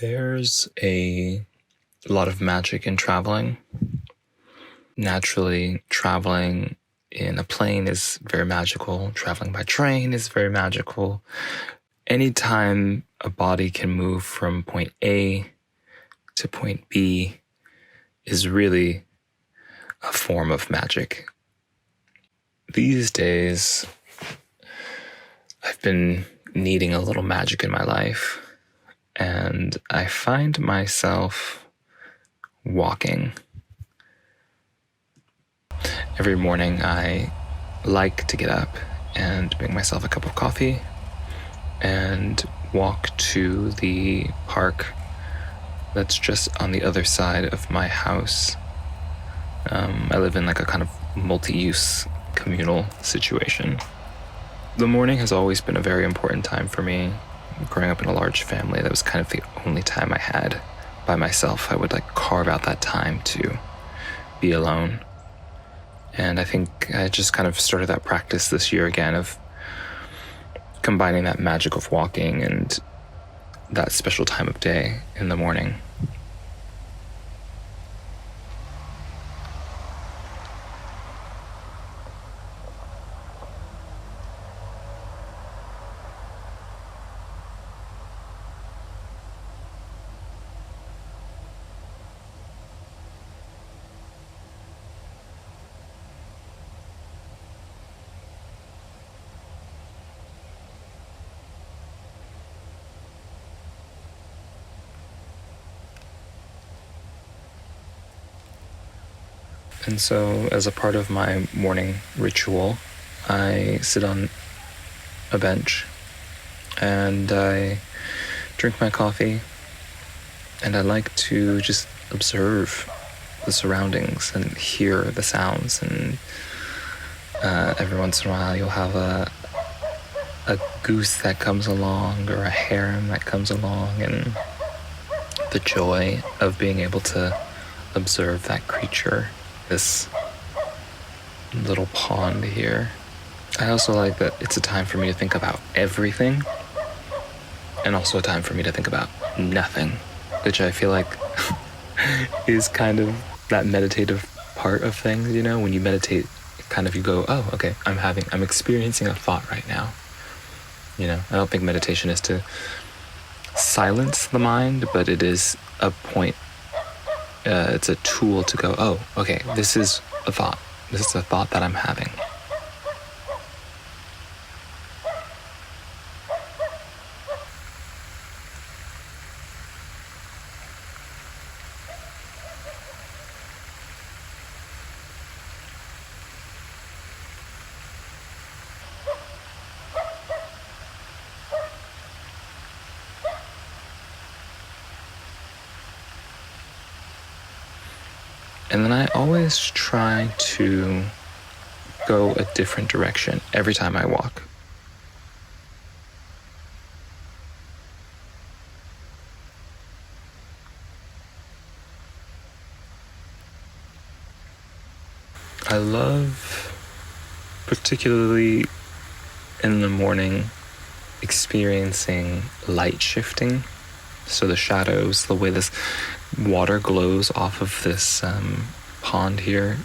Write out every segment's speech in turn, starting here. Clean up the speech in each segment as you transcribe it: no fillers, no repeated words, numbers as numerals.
There's a lot of magic in traveling. Naturally, traveling in a plane is very magical. Traveling by train is very magical. Anytime a body can move from point A to point B is really a form of magic. These days, I've been needing a little magic in my life, and I find myself walking. Every morning I like to get up and make myself a cup of coffee and walk to the park that's just on the other side of my house. I live in like a kind of multi-use communal situation. The morning has always been a very important time for me. Growing up in a large family, that was kind of the only time I had by myself. I would like carve out that time to be alone. And I think I just kind of started that practice this year again of combining that magic of walking and that special time of day in the morning. And so, as a part of my morning ritual, I sit on a bench and I drink my coffee, and I like to just observe the surroundings and hear the sounds. And every once in a while, you'll have a goose that comes along or a heron that comes along, and the joy of being able to observe that creature. This little pond here. I also like that it's a time for me to think about everything, and also a time for me to think about nothing, which I feel like is kind of that meditative part of things, you know? When you meditate, kind of you go, oh, okay, I'm experiencing a thought right now. You know, I don't think meditation is to silence the mind, but it is a point. It's a tool to go, oh, okay, this is a thought. This is a thought that I'm having. And then I always try to go a different direction every time I walk. I love, particularly in the morning, experiencing light shifting. So the shadows, the way this water glows off of this pond here,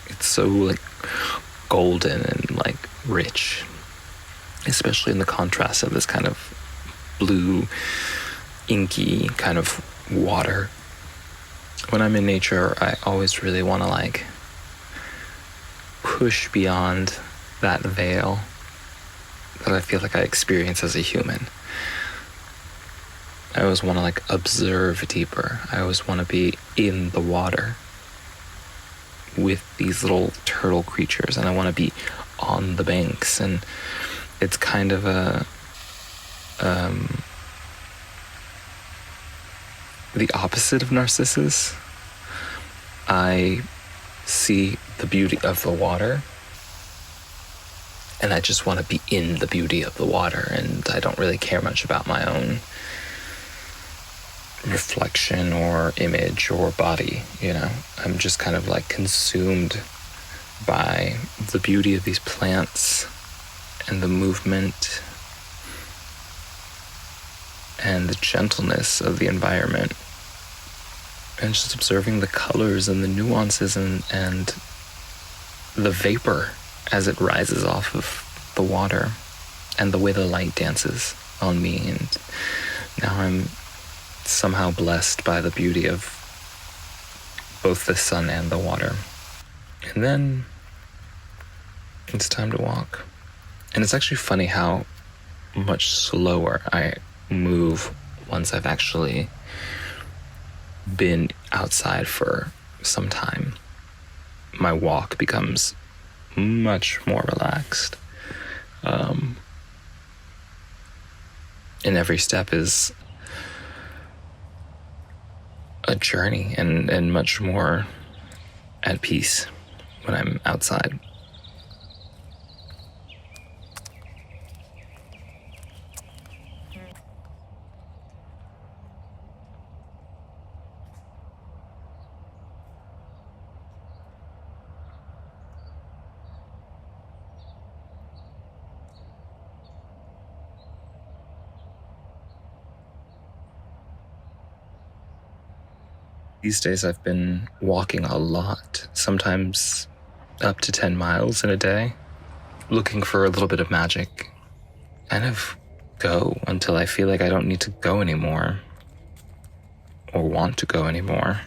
it's so like golden and like rich, especially in the contrast of this kind of blue, inky kind of water. When I'm in nature, I always really want to like push beyond that veil that I feel like I experience as a human. I always want to like observe deeper. I always want to be in the water with these little turtle creatures, and I want to be on the banks. And it's kind of the opposite of Narcissus. I see the beauty of the water, and I just want to be in the beauty of the water, and I don't really care much about my own reflection or image or body, you know. I'm just kind of like consumed by the beauty of these plants and the movement and the gentleness of the environment, and just observing the colors and the nuances and the vapor as it rises off of the water, and the way the light dances on me. And now I'm somehow blessed by the beauty of both the sun and the water. And then it's time to walk. And it's actually funny how much slower I move once I've actually been outside for some time. My walk becomes much more relaxed. And every step is a journey and much more at peace when I'm outside. These days I've been walking a lot, sometimes up to 10 miles in a day, looking for a little bit of magic. Kind of go until I feel like I don't need to go anymore or want to go anymore.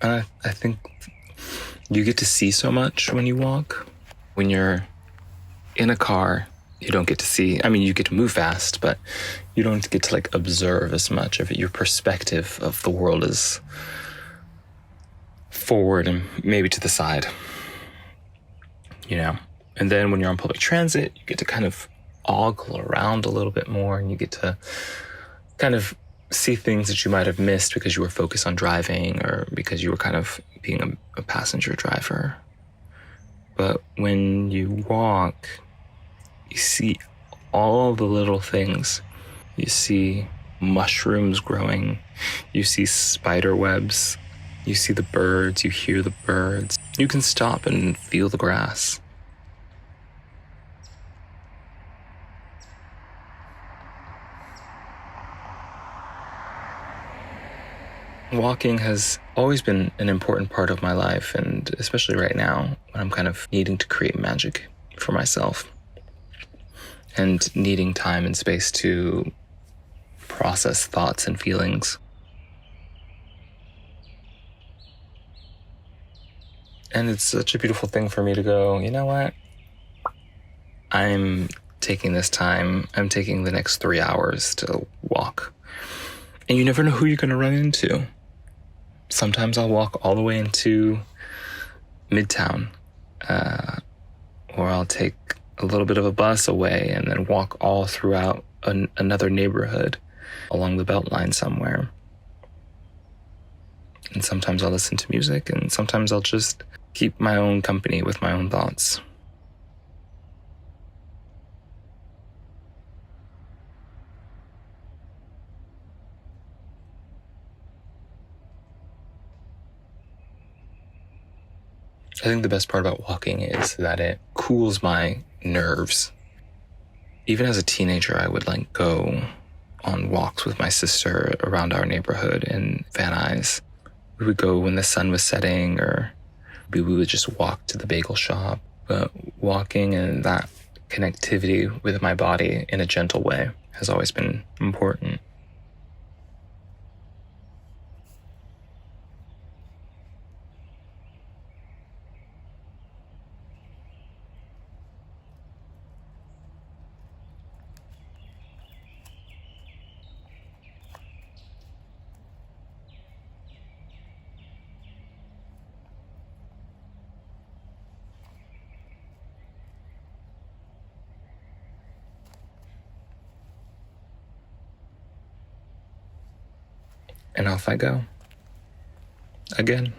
And I think you get to see so much when you walk. When you're in a car, you don't get to see. I mean, you get to move fast, but you don't get to like observe as much of it. Your perspective of the world is forward and maybe to the side, you know? And then when you're on public transit, you get to kind of ogle around a little bit more, and you get to kind of see things that you might have missed because you were focused on driving or because you were kind of being a passenger driver. But when you walk, you see all the little things. You see mushrooms growing. You see spider webs. You see the birds. You hear the birds. You can stop and feel the grass. Walking has always been an important part of my life, and especially right now when I'm kind of needing to create magic for myself and needing time and space to process thoughts and feelings. And it's such a beautiful thing for me to go, you know what? I'm taking this time. I'm taking the next 3 hours to walk. And you never know who you're going to run into. Sometimes I'll walk all the way into Midtown, or I'll take a little bit of a bus away and then walk all throughout another neighborhood along the Beltline somewhere. And sometimes I'll listen to music, and sometimes I'll just keep my own company with my own thoughts. I think the best part about walking is that it cools my nerves. Even as a teenager, I would like go on walks with my sister around our neighborhood in Van Nuys. We would go when the sun was setting, or we would just walk to the bagel shop. But walking and that connectivity with my body in a gentle way has always been important. And off I go. Again.